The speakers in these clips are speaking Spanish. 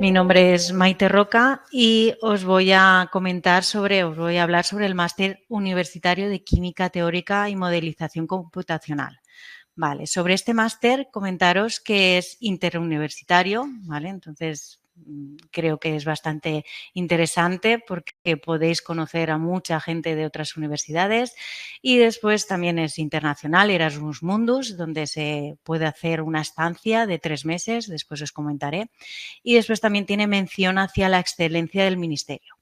Mi nombre es Maite Roca y os voy a hablar sobre el máster universitario de Química Teórica y Modelización Computacional. Vale, sobre este máster comentaros que es interuniversitario, ¿vale? Entonces creo que es bastante interesante porque podéis conocer a mucha gente de otras universidades y después también es internacional, Erasmus Mundus, donde se puede hacer una estancia de 3 meses, después os comentaré, y después también tiene mención hacia la excelencia del ministerio.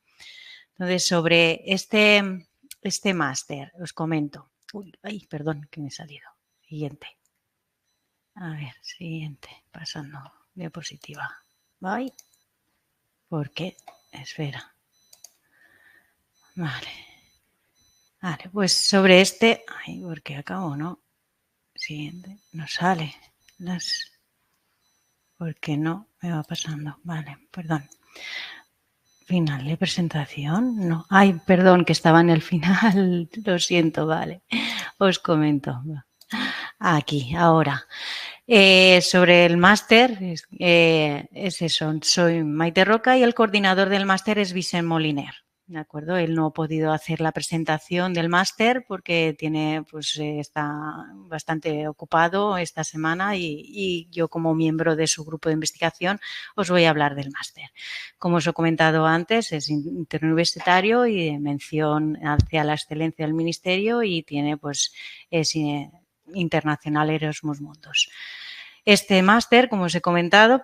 Entonces, sobre este máster os comento. Ay, perdón, que me he salido. Siguiente. A ver, siguiente. Pasando. Diapositiva. Ay, ¿por qué? Espera. Vale. Vale, pues sobre este. Ay, ¿por qué acabo, no? Siguiente. No sale. ¿Por qué no me va pasando? Vale, perdón. Final de presentación, no. Ay, perdón, que estaba en el final. Lo siento, vale. Os comento. Aquí, ahora. Sobre el máster, es eso, soy Maite Roca y el coordinador del máster es Vicent Moliner. ¿De acuerdo? Él no ha podido hacer la presentación del máster porque está bastante ocupado esta semana y yo como miembro de su grupo de investigación os voy a hablar del máster. Como os he comentado antes, es interuniversitario y de mención hacia la excelencia del ministerio y tiene es internacional Erasmus Mundus. Este máster, como os he comentado,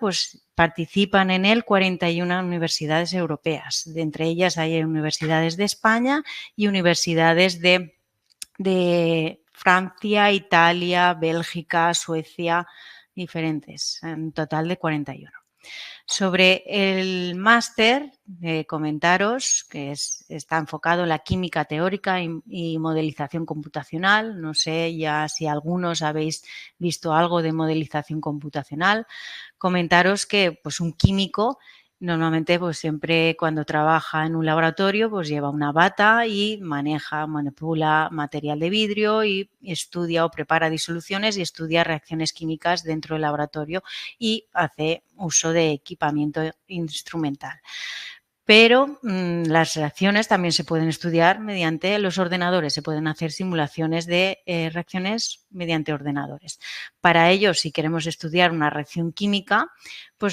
participan en él 41 universidades europeas. De entre ellas hay universidades de España y universidades de Francia, Italia, Bélgica, Suecia, diferentes, en total de 41. Sobre el máster, comentaros que está enfocado en la química teórica y modelización computacional. No sé ya si algunos habéis visto algo de modelización computacional. Comentaros que un químico normalmente siempre cuando trabaja en un laboratorio lleva una bata y manipula material de vidrio y estudia o prepara disoluciones y estudia reacciones químicas dentro del laboratorio y hace uso de equipamiento instrumental. Pero las reacciones también se pueden estudiar mediante los ordenadores, se pueden hacer simulaciones de reacciones mediante ordenadores. Para ello, si queremos estudiar una reacción química,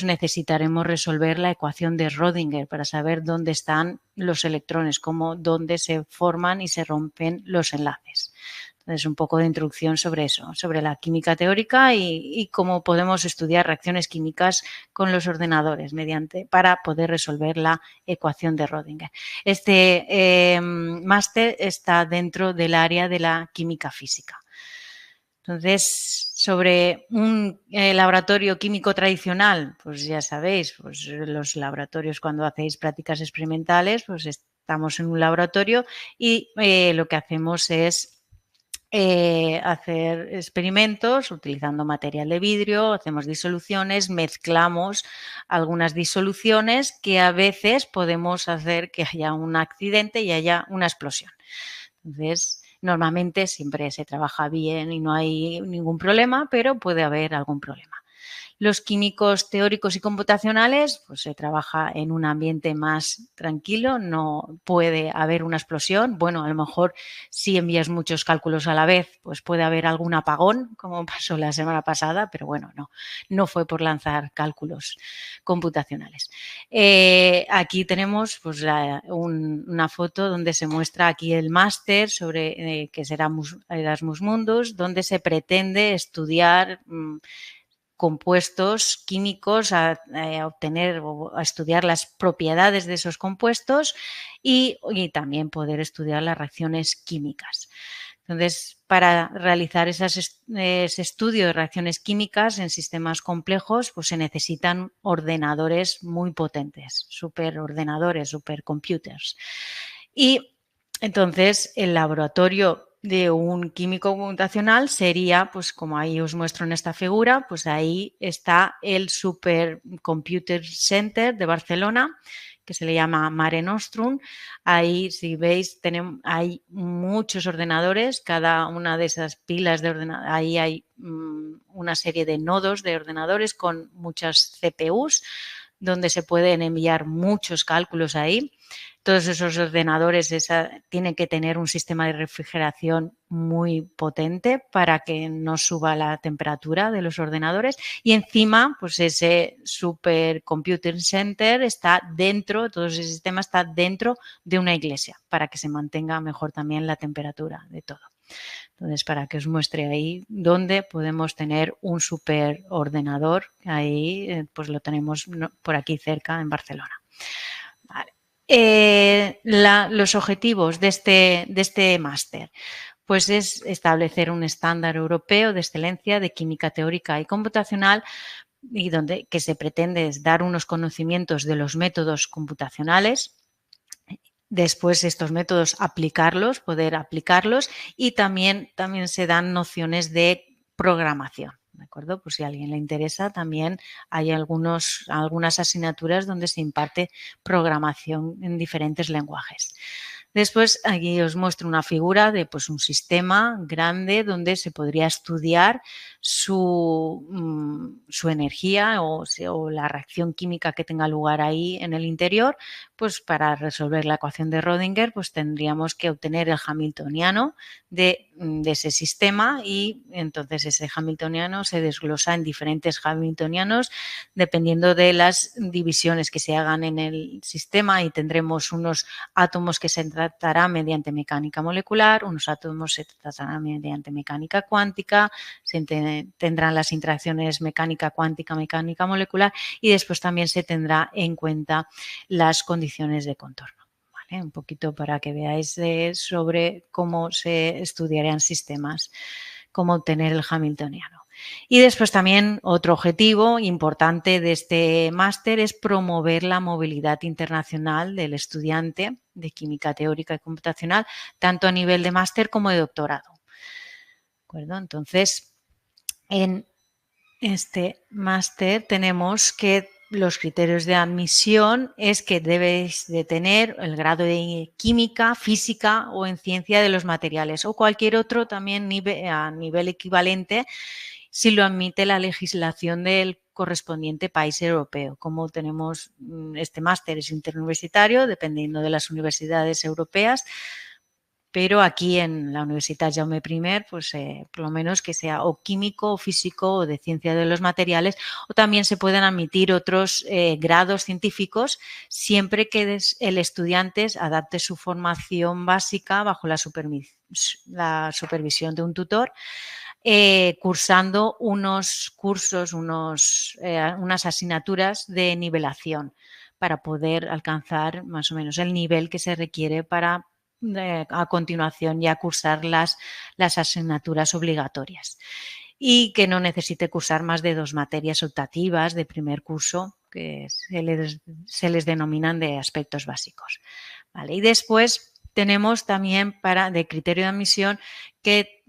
necesitaremos resolver la ecuación de Schrödinger para saber dónde están los electrones, dónde se forman y se rompen los enlaces. Entonces, un poco de introducción sobre eso, sobre la química teórica y cómo podemos estudiar reacciones químicas con los ordenadores para poder resolver la ecuación de Schrödinger. Este máster está dentro del área de la química física. Entonces, sobre un laboratorio químico tradicional, ya sabéis, los laboratorios cuando hacéis prácticas experimentales, estamos en un laboratorio y lo que hacemos es hacer experimentos utilizando material de vidrio, hacemos disoluciones, mezclamos algunas disoluciones que a veces podemos hacer que haya un accidente y haya una explosión. Entonces, normalmente siempre se trabaja bien y no hay ningún problema, pero puede haber algún problema. Los químicos teóricos y computacionales, se trabaja en un ambiente más tranquilo, no puede haber una explosión. Bueno, a lo mejor si envías muchos cálculos a la vez, puede haber algún apagón, como pasó la semana pasada, pero bueno, no fue por lanzar cálculos computacionales. Aquí tenemos una foto donde se muestra aquí el máster sobre que será Erasmus Mundus, donde se pretende estudiar compuestos químicos, a obtener o a estudiar las propiedades de esos compuestos y también poder estudiar las reacciones químicas. Entonces, para realizar ese estudio de reacciones químicas en sistemas complejos, se necesitan ordenadores muy potentes, superordenadores, supercomputers. Y entonces el laboratorio de un químico computacional sería, como ahí os muestro en esta figura, ahí está el Supercomputer Center de Barcelona, que se le llama Mare Nostrum. Ahí, si veis, hay muchos ordenadores, cada una de esas pilas de ordenadores, ahí hay una serie de nodos de ordenadores con muchas CPUs, donde se pueden enviar muchos cálculos ahí. Todos esos ordenadores tienen que tener un sistema de refrigeración muy potente para que no suba la temperatura de los ordenadores, y encima pues ese super computing center está dentro, todo ese sistema está dentro de una iglesia para que se mantenga mejor también la temperatura de todo. Entonces, para que os muestre ahí dónde podemos tener un superordenador, ahí pues lo tenemos por aquí cerca en Barcelona. Vale. Los objetivos de este máster pues es establecer un estándar europeo de excelencia de química teórica y computacional, y que se pretende es dar unos conocimientos de los métodos computacionales. Después estos métodos poder aplicarlos, y también se dan nociones de programación, ¿de acuerdo? Pues si a alguien le interesa, también hay algunas asignaturas donde se imparte programación en diferentes lenguajes. Después aquí os muestro una figura de pues, un sistema grande donde se podría estudiar su energía o la reacción química que tenga lugar ahí en el interior. Pues para resolver la ecuación de Rödinger pues tendríamos que obtener el hamiltoniano de ese sistema, y entonces ese hamiltoniano se desglosa en diferentes hamiltonianos dependiendo de las divisiones que se hagan en el sistema, y tendremos unos átomos que se tratarán mediante mecánica molecular, unos átomos se tratarán mediante mecánica cuántica, tendrán las interacciones mecánica cuántica, mecánica molecular, y después también se tendrá en cuenta las condiciones de contorno. ¿Vale? Un poquito para que veáis sobre cómo se estudiarían sistemas, cómo obtener el hamiltoniano. Y después también otro objetivo importante de este máster es promover la movilidad internacional del estudiante de química teórica y computacional, tanto a nivel de máster como de doctorado. ¿De acuerdo? Entonces, en este máster tenemos que los criterios de admisión es que debéis de tener el grado de química, física o en ciencia de los materiales, o cualquier otro también a nivel equivalente si lo admite la legislación del correspondiente país europeo. Como tenemos este máster es interuniversitario, dependiendo de las universidades europeas, pero aquí en la Universitat Jaume I, pues por lo menos que sea o químico o físico o de ciencia de los materiales, o también se pueden admitir otros grados científicos siempre que el estudiante adapte su formación básica bajo la supervisión de un tutor, cursando unos cursos, unas asignaturas de nivelación para poder alcanzar más o menos el nivel que se requiere para a continuación ya cursar las asignaturas obligatorias, y que no necesite cursar más de 2 materias optativas de primer curso que se les denominan de aspectos básicos. ¿Vale? Y después tenemos también de criterio de admisión que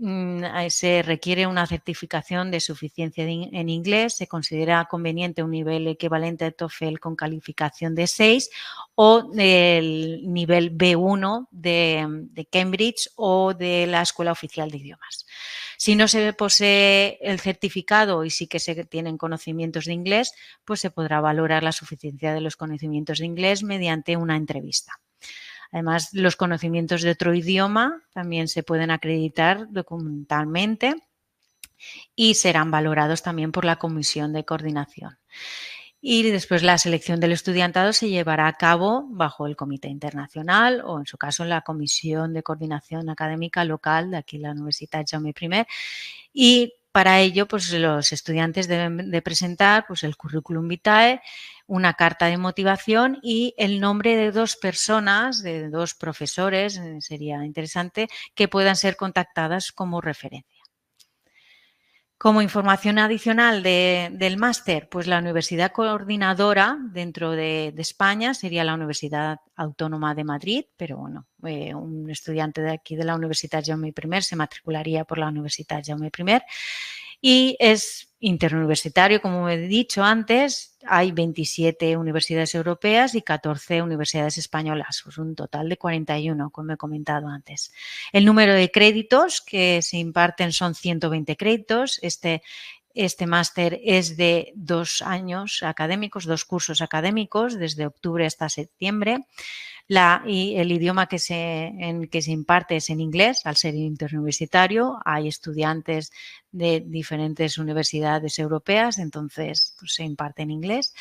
se requiere una certificación de suficiencia en inglés, se considera conveniente un nivel equivalente a TOEFL con calificación de 6 o el nivel B1 de Cambridge o de la Escuela Oficial de Idiomas. Si no se posee el certificado y sí que se tienen conocimientos de inglés, pues se podrá valorar la suficiencia de los conocimientos de inglés mediante una entrevista. Además, los conocimientos de otro idioma también se pueden acreditar documentalmente y serán valorados también por la comisión de coordinación. Y después la selección del estudiantado se llevará a cabo bajo el comité internacional o, en su caso, la comisión de coordinación académica local de aquí la Universitat Jaume I. Y para ello, pues los estudiantes deben de presentar pues, el currículum vitae, una carta de motivación y el nombre de 2 personas, de 2 profesores, sería interesante, que puedan ser contactadas como referencia. Como información adicional del máster, pues la universidad coordinadora dentro de España sería la Universidad Autónoma de Madrid, pero bueno, un estudiante de aquí de la Universitat Jaume I se matricularía por la Universitat Jaume I, y es interuniversitario, como he dicho antes. Hay 27 universidades europeas y 14 universidades españolas, pues un total de 41, como he comentado antes. El número de créditos que se imparten son 120 créditos. Este Este máster es de 2 años académicos, 2 cursos académicos, desde octubre hasta septiembre. Y el idioma en que se imparte es en inglés, al ser interuniversitario. Hay estudiantes de diferentes universidades europeas, entonces pues, se imparte en inglés.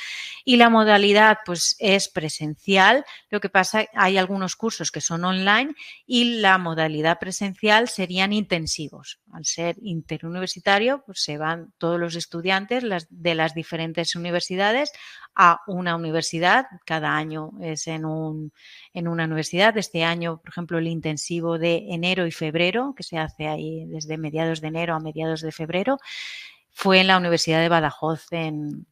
Y la modalidad pues, es presencial. Lo que pasa, hay algunos cursos que son online y la modalidad presencial serían intensivos. Al ser interuniversitario, pues se van todos los estudiantes de las diferentes universidades a una universidad. Cada año es en una universidad. Este año, por ejemplo, el intensivo de enero y febrero, que se hace ahí desde mediados de enero a mediados de febrero, fue en la Universidad de Badajoz en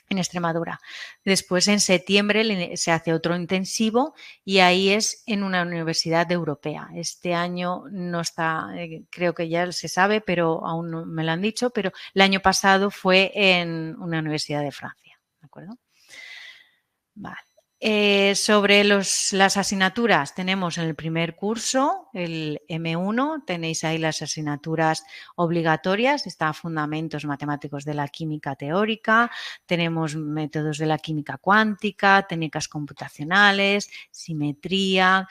Extremadura. Después, en septiembre, se hace otro intensivo y ahí es en una universidad europea. Este año no está, creo que ya se sabe, pero aún no me lo han dicho, pero el año pasado fue en una universidad de Francia. ¿De acuerdo? Vale. Sobre las asignaturas, tenemos en el primer curso, el M1, tenéis ahí las asignaturas obligatorias, está Fundamentos Matemáticos de la Química Teórica, tenemos Métodos de la Química Cuántica, Técnicas Computacionales, Simetría.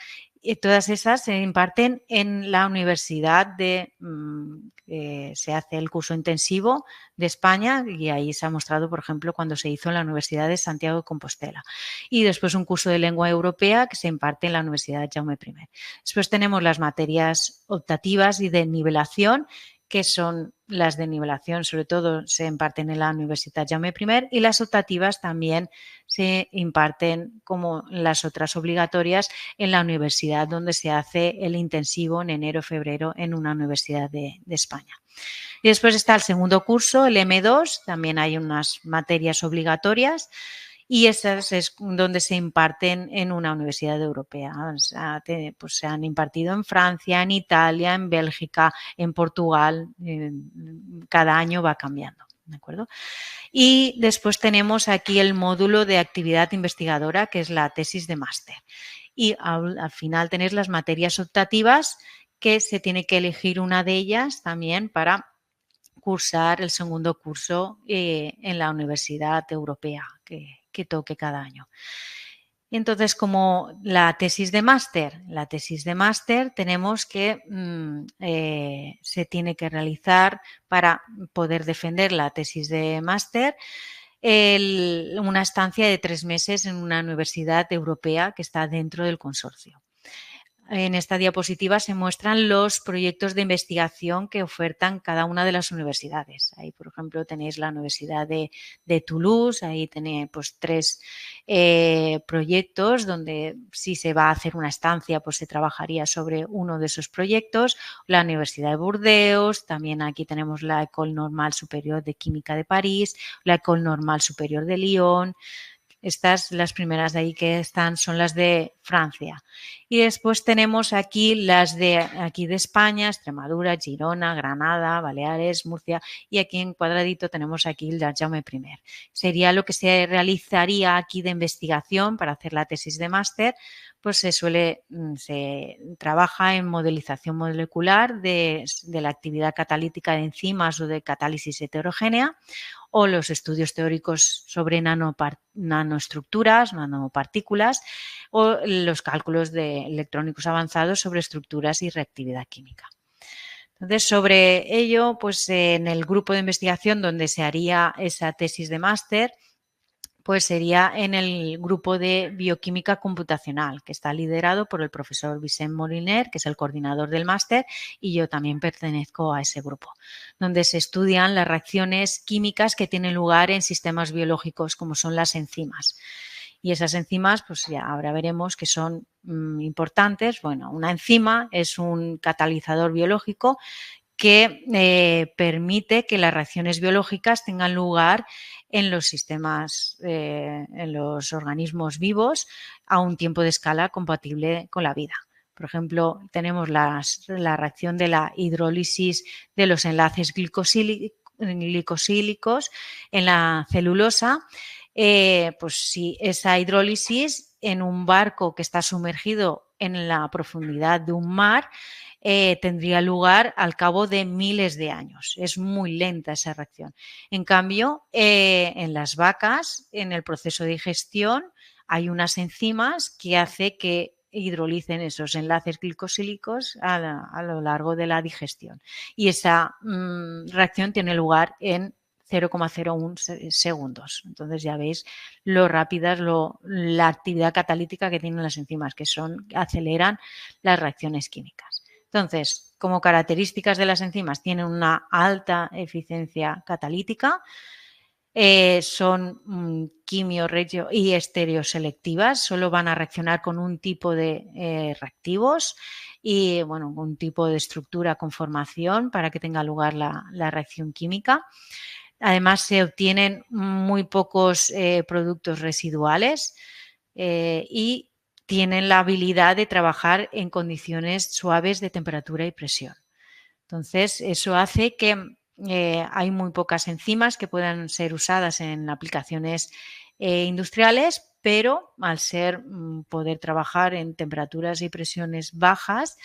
Todas esas se imparten en la universidad se hace el curso intensivo de España y ahí se ha mostrado, por ejemplo, cuando se hizo en la Universidad de Santiago de Compostela. Y después un curso de lengua europea que se imparte en la Universidad Jaume I. Después tenemos las materias optativas y de nivelación, que son las de nivelación, sobre todo se imparten en la Universidad Jaume I, y las optativas también se imparten, como las otras obligatorias, en la universidad donde se hace el intensivo en enero-febrero en una universidad de España. Y después está el segundo curso, el M2, también hay unas materias obligatorias y esas es donde se imparten en una universidad europea. O sea, pues se han impartido en Francia, en Italia, en Bélgica, en Portugal. Cada año va cambiando. ¿De acuerdo? Y después tenemos aquí el módulo de actividad investigadora, que es la tesis de máster. Y al final tenéis las materias optativas, que se tiene que elegir una de ellas también para cursar el segundo curso en la universidad europea que toque cada año. Entonces, como la tesis de máster tenemos que se tiene que realizar para poder defender la tesis de máster una estancia de 3 meses en una universidad europea que está dentro del consorcio. En esta diapositiva se muestran los proyectos de investigación que ofertan cada una de las universidades. Ahí, por ejemplo, tenéis la Universidad de Toulouse, ahí tenéis pues 3 proyectos donde si se va a hacer una estancia pues se trabajaría sobre uno de esos proyectos. La Universidad de Burdeos, también aquí tenemos la École Normale Supérieure de Química de París, la École Normale Supérieure de Lyon. Estas, las primeras de ahí que están, son las de Francia. Y después tenemos aquí las de aquí de España, Extremadura, Girona, Granada, Baleares, Murcia, y aquí en cuadradito tenemos aquí el de Jaume I. Sería lo que se realizaría aquí de investigación para hacer la tesis de máster, pues se trabaja en modelización molecular de la actividad catalítica de enzimas o de catálisis heterogénea, o los estudios teóricos sobre nanoestructuras, nanopartículas, o los cálculos electrónicos avanzados sobre estructuras y reactividad química. Entonces, sobre ello, pues en el grupo de investigación donde se haría esa tesis de máster, pues sería en el grupo de bioquímica computacional, que está liderado por el profesor Vicent Moliner, que es el coordinador del máster, y yo también pertenezco a ese grupo, donde se estudian las reacciones químicas que tienen lugar en sistemas biológicos, como son las enzimas. Y esas enzimas, pues ya ahora veremos que son importantes. Bueno, una enzima es un catalizador biológico que permite que las reacciones biológicas tengan lugar en los sistemas, en los organismos vivos a un tiempo de escala compatible con la vida. Por ejemplo, tenemos la reacción de la hidrólisis de los enlaces glicosílicos en la celulosa. Pues si esa hidrólisis en un barco que está sumergido en la profundidad de un mar, tendría lugar al cabo de miles de años. Es muy lenta esa reacción. En cambio, en las vacas, en el proceso de digestión, hay unas enzimas que hacen que hidrolicen esos enlaces glicosílicos a lo largo de la digestión. Y esa reacción tiene lugar en 0,01 segundos. Entonces ya veis lo rápidas, la actividad catalítica que tienen las enzimas, que aceleran las reacciones químicas. Entonces, como características de las enzimas, tienen una alta eficiencia catalítica, son quimio, regio y estereoselectivas, solo van a reaccionar con un tipo de reactivos y bueno, un tipo de estructura con formación para que tenga lugar la reacción química. Además, se obtienen muy pocos productos residuales y tienen la habilidad de trabajar en condiciones suaves de temperatura y presión. Entonces, eso hace que hay muy pocas enzimas que puedan ser usadas en aplicaciones industriales, pero al poder trabajar en temperaturas y presiones bajas,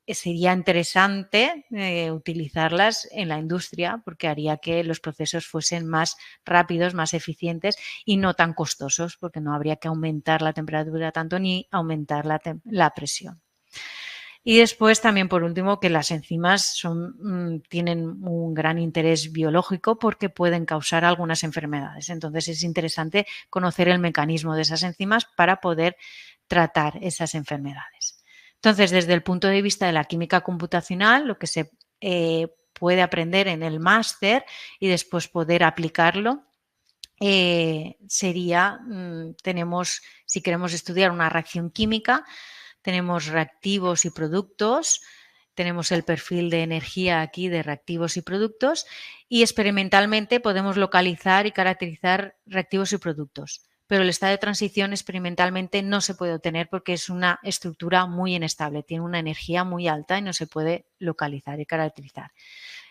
sería interesante utilizarlas en la industria porque haría que los procesos fuesen más rápidos, más eficientes y no tan costosos, porque no habría que aumentar la temperatura tanto ni aumentar la presión. Y después también, por último, que las enzimas tienen un gran interés biológico porque pueden causar algunas enfermedades. Entonces es interesante conocer el mecanismo de esas enzimas para poder tratar esas enfermedades. Entonces, desde el punto de vista de la química computacional, lo que se puede aprender en el máster y después poder aplicarlo sería, si queremos estudiar una reacción química, tenemos reactivos y productos, tenemos el perfil de energía aquí de reactivos y productos y experimentalmente podemos localizar y caracterizar reactivos y productos. Pero el estado de transición experimentalmente no se puede obtener porque es una estructura muy inestable, tiene una energía muy alta y no se puede localizar y caracterizar.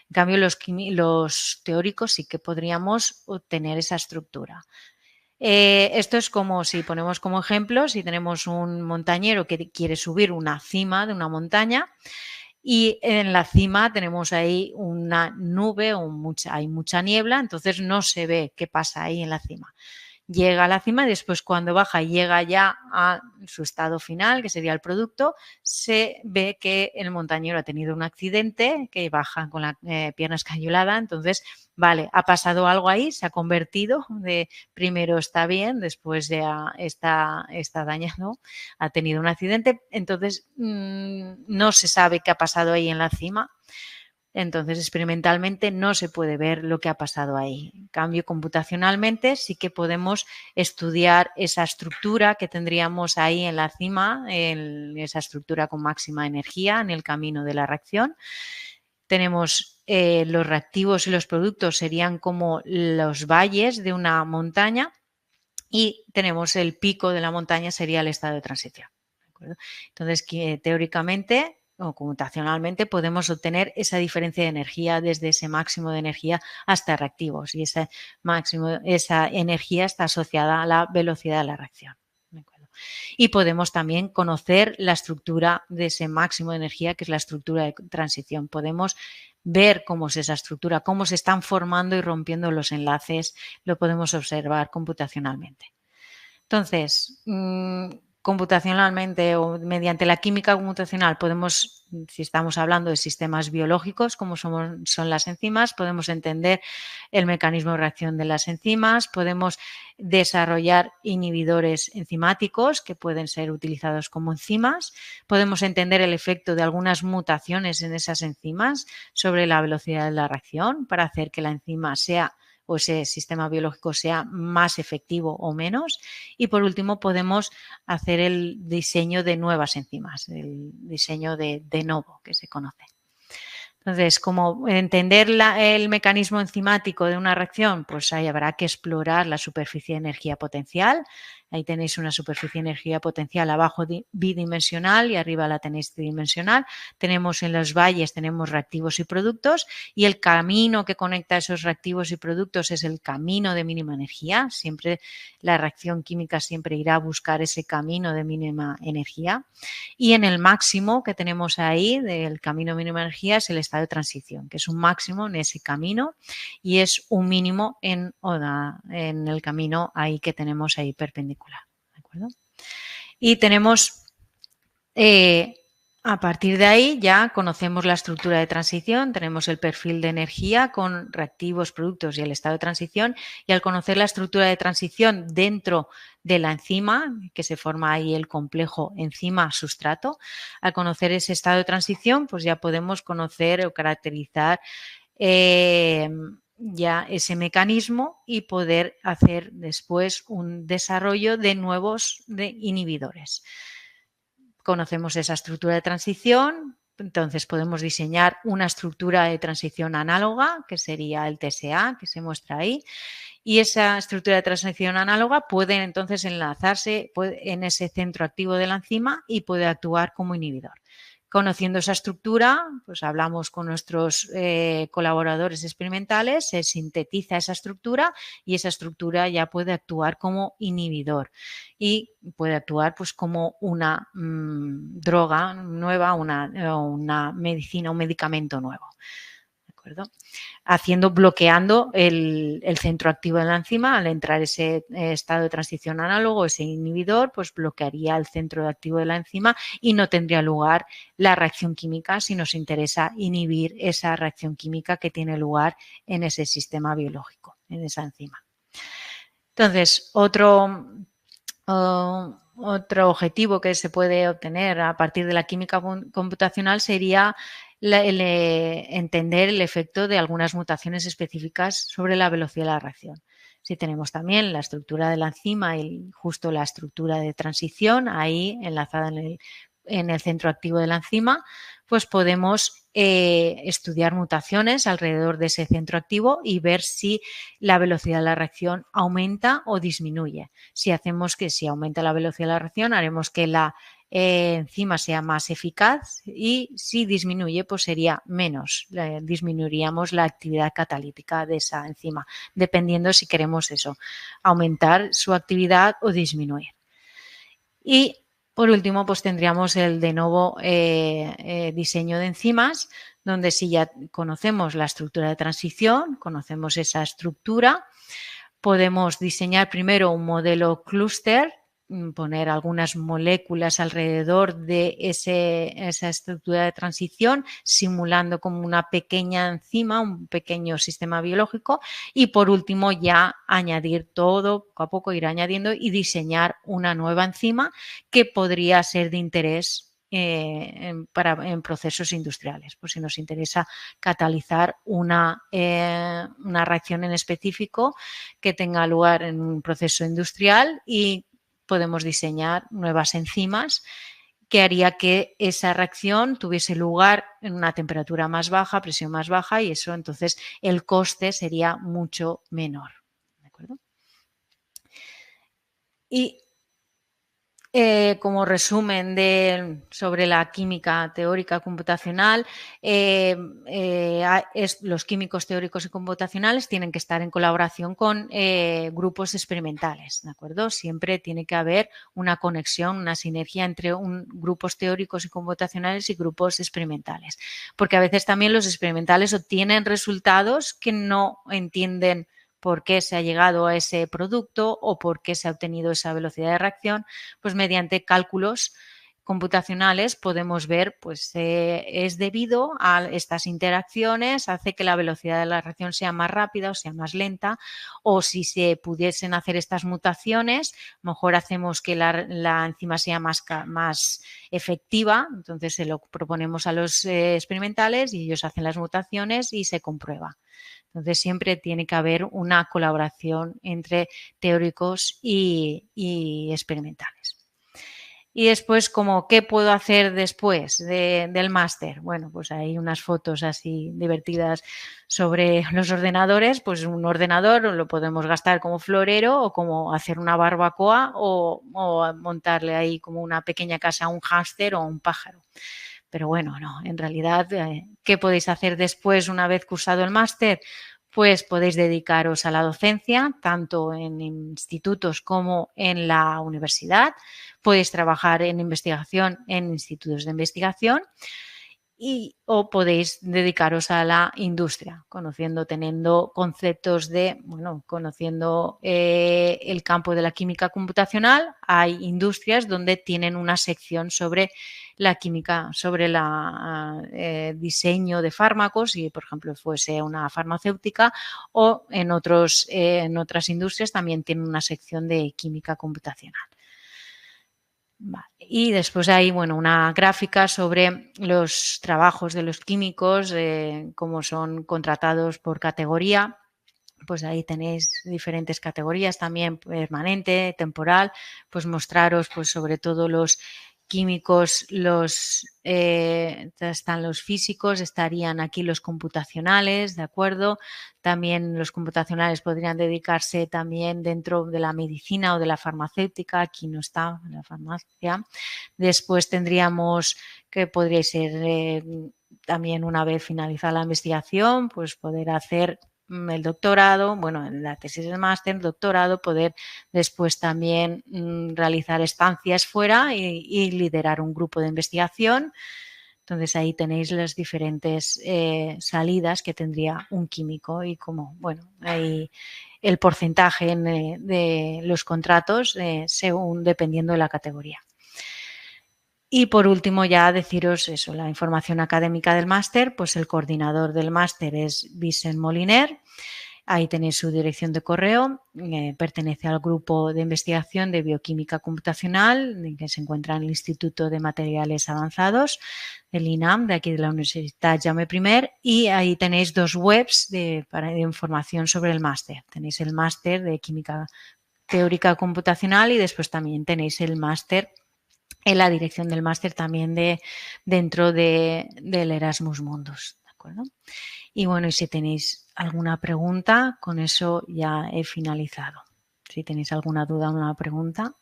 En cambio, los teóricos sí que podríamos obtener esa estructura. Esto es como si ponemos como ejemplo, si tenemos un montañero que quiere subir una cima de una montaña y en la cima tenemos ahí una nube o hay mucha niebla, entonces no se ve qué pasa ahí en la cima. Llega a la cima y después cuando baja y llega ya a su estado final, que sería el producto, se ve que el montañero ha tenido un accidente, que baja con la pierna escayolada, entonces, vale, ha pasado algo ahí, se ha convertido, primero está bien, después ya está dañado, ha tenido un accidente, entonces no se sabe qué ha pasado ahí en la cima. Entonces, experimentalmente no se puede ver lo que ha pasado ahí. En cambio, computacionalmente sí que podemos estudiar esa estructura que tendríamos ahí en la cima, esa estructura con máxima energía en el camino de la reacción. Tenemos los reactivos y los productos serían como los valles de una montaña y tenemos el pico de la montaña sería el estado de transición. ¿De acuerdo? Entonces, teóricamente o computacionalmente podemos obtener esa diferencia de energía desde ese máximo de energía hasta reactivos y esa energía está asociada a la velocidad de la reacción. ¿De acuerdo? Y podemos también conocer la estructura de ese máximo de energía, que es la estructura de transición. Podemos ver cómo es esa estructura, cómo se están formando y rompiendo los enlaces, lo podemos observar computacionalmente. Entonces, computacionalmente o mediante la química computacional podemos, si estamos hablando de sistemas biológicos como son las enzimas, podemos entender el mecanismo de reacción de las enzimas, podemos desarrollar inhibidores enzimáticos que pueden ser utilizados como enzimas, podemos entender el efecto de algunas mutaciones en esas enzimas sobre la velocidad de la reacción para hacer que la enzima sea o ese sistema biológico sea más efectivo o menos. Y por último, podemos hacer el diseño de nuevas enzimas, el diseño de novo que se conoce. Entonces, como entender el mecanismo enzimático de una reacción, pues ahí habrá que explorar la superficie de energía potencial, Ahí tenéis una superficie de energía potencial abajo bidimensional y arriba la tenéis tridimensional. Tenemos en los valles, tenemos reactivos y productos, y el camino que conecta esos reactivos y productos es el camino de mínima energía. Siempre la reacción química siempre irá a buscar ese camino de mínima energía. Y en el máximo que tenemos ahí del camino de mínima energía es el estado de transición, que es un máximo en ese camino y es un mínimo en el camino ahí que tenemos ahí perpendicular. ¿De acuerdo? Y tenemos, a partir de ahí ya conocemos la estructura de transición, tenemos el perfil de energía con reactivos, productos y el estado de transición, y al conocer la estructura de transición dentro de la enzima, que se forma ahí el complejo enzima-sustrato, al conocer ese estado de transición, pues ya podemos conocer o caracterizar ya ese mecanismo y poder hacer después un desarrollo de nuevos inhibidores. Conocemos esa estructura de transición, entonces podemos diseñar una estructura de transición análoga, que sería el TSA, que se muestra ahí, y esa estructura de transición análoga puede entonces enlazarse en ese centro activo de la enzima y puede actuar como inhibidor. Conociendo esa estructura, pues hablamos con nuestros colaboradores experimentales, se sintetiza esa estructura y esa estructura ya puede actuar como inhibidor y puede actuar pues como una droga nueva, una medicina, un medicamento nuevo. ¿De acuerdo? Bloqueando el centro activo de la enzima. Al entrar ese estado de transición análogo, ese inhibidor, pues bloquearía el centro activo de la enzima y no tendría lugar la reacción química si nos interesa inhibir esa reacción química que tiene lugar en ese sistema biológico, en esa enzima. Entonces, otro objetivo que se puede obtener a partir de la química computacional sería entender el efecto de algunas mutaciones específicas sobre la velocidad de la reacción. Si tenemos también la estructura de la enzima y justo la estructura de transición ahí enlazada en el centro activo de la enzima, pues podemos estudiar mutaciones alrededor de ese centro activo y ver si la velocidad de la reacción aumenta o disminuye. Si aumenta la velocidad de la reacción, haremos que la enzima sea más eficaz, y si disminuye, pues sería menos. Disminuiríamos la actividad catalítica de esa enzima, dependiendo si queremos aumentar su actividad o disminuir. Y por último, pues tendríamos el de nuevo diseño de enzimas, donde si ya conocemos la estructura de transición, conocemos esa estructura, podemos diseñar primero un modelo clúster, poner algunas moléculas alrededor de esa estructura de transición, simulando como una pequeña enzima, un pequeño sistema biológico, y por último ya añadir todo, poco a poco ir añadiendo y diseñar una nueva enzima que podría ser de interés en procesos industriales. Pues si nos interesa catalizar una reacción en específico que tenga lugar en un proceso industrial, y podemos diseñar nuevas enzimas que haría que esa reacción tuviese lugar en una temperatura más baja, presión más baja, y eso entonces el coste sería mucho menor. ¿De acuerdo? Y como resumen sobre la química teórica computacional, los químicos teóricos y computacionales tienen que estar en colaboración con grupos experimentales, ¿de acuerdo? Siempre tiene que haber una conexión, una sinergia entre grupos teóricos y computacionales y grupos experimentales, porque a veces también los experimentales obtienen resultados que no entienden por qué se ha llegado a ese producto o por qué se ha obtenido esa velocidad de reacción. Pues mediante cálculos computacionales podemos ver, pues es debido a estas interacciones, hace que la velocidad de la reacción sea más rápida o sea más lenta, o si se pudiesen hacer estas mutaciones, mejor hacemos que la enzima sea más efectiva. Entonces se lo proponemos a los experimentales y ellos hacen las mutaciones y se comprueba. Entonces siempre tiene que haber una colaboración entre teóricos y experimentales. Y después, como, ¿qué puedo hacer después del máster? Bueno, pues hay unas fotos así divertidas sobre los ordenadores. Pues un ordenador lo podemos gastar como florero o como hacer una barbacoa o montarle ahí como una pequeña casa a un hámster o un pájaro. Pero bueno, no, en realidad, ¿qué podéis hacer después una vez cursado el máster? Pues podéis dedicaros a la docencia, tanto en institutos como en la universidad. Podéis trabajar en investigación en institutos de investigación o podéis dedicaros a la industria, teniendo conceptos conociendo el campo de la química computacional. Hay industrias donde tienen una sección sobre la química, sobre el diseño de fármacos, si por ejemplo fuese una farmacéutica, o en otras industrias también tienen una sección de química computacional. Vale. Y después hay una gráfica sobre los trabajos de los químicos, cómo son contratados por categoría. Pues ahí tenéis diferentes categorías también, permanente, temporal, pues mostraros pues sobre todo los químicos, están los físicos, estarían aquí los computacionales, ¿de acuerdo? También los computacionales podrían dedicarse también dentro de la medicina o de la farmacéutica, aquí no está, en la farmacia. Después tendríamos que podría ser también una vez finalizada la investigación, pues poder hacer el doctorado, la tesis del máster, el doctorado, poder después también realizar estancias fuera y liderar un grupo de investigación. Entonces ahí tenéis las diferentes salidas que tendría un químico y como, ahí el porcentaje de los contratos según dependiendo de la categoría. Y por último ya deciros eso, la información académica del máster, pues el coordinador del máster es Vicent Moliner. Ahí tenéis su dirección de correo, pertenece al grupo de investigación de bioquímica computacional que se encuentra en el Instituto de Materiales Avanzados del INAM, de aquí de la Universidad Jaume I, y ahí tenéis dos webs de información sobre el máster. Tenéis el máster de química teórica computacional y después también tenéis el máster en la dirección del máster también dentro del Erasmus Mundus, ¿de acuerdo? Y y si tenéis alguna pregunta, con eso ya he finalizado. Si tenéis alguna duda o una pregunta.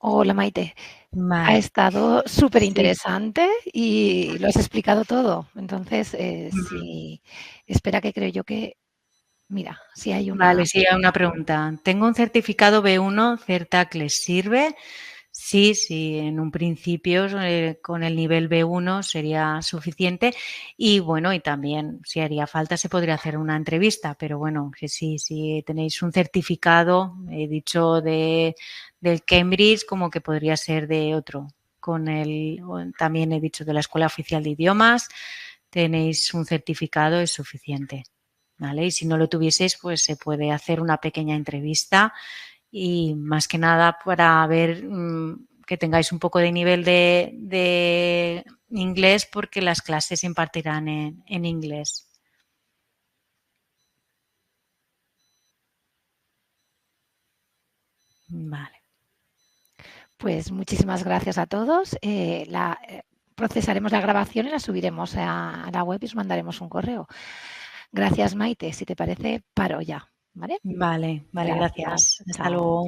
Hola, Maite. Vale. Ha estado súper interesante y lo has explicado todo. Entonces, sí, espera que creo yo que, mira, si hay una... Vale, sí, hay una pregunta. Tengo un certificado B1, CERTAC, ¿les sirve? Sí, sí, en un principio con el nivel B1 sería suficiente y y también si haría falta se podría hacer una entrevista, pero que sí, si tenéis un certificado, he dicho del Cambridge como que podría ser de otro, también he dicho de la Escuela Oficial de Idiomas, tenéis un certificado, es suficiente, ¿vale? Y si no lo tuvieseis, pues se puede hacer una pequeña entrevista y más que nada para ver que tengáis un poco de nivel de inglés porque las clases se impartirán en inglés. Vale. Pues muchísimas gracias a todos. Procesaremos la grabación y la subiremos a la web y os mandaremos un correo. Gracias, Maite. Si te parece, paro ya. ¿Vale? Vale, gracias. Hasta Chao. luego.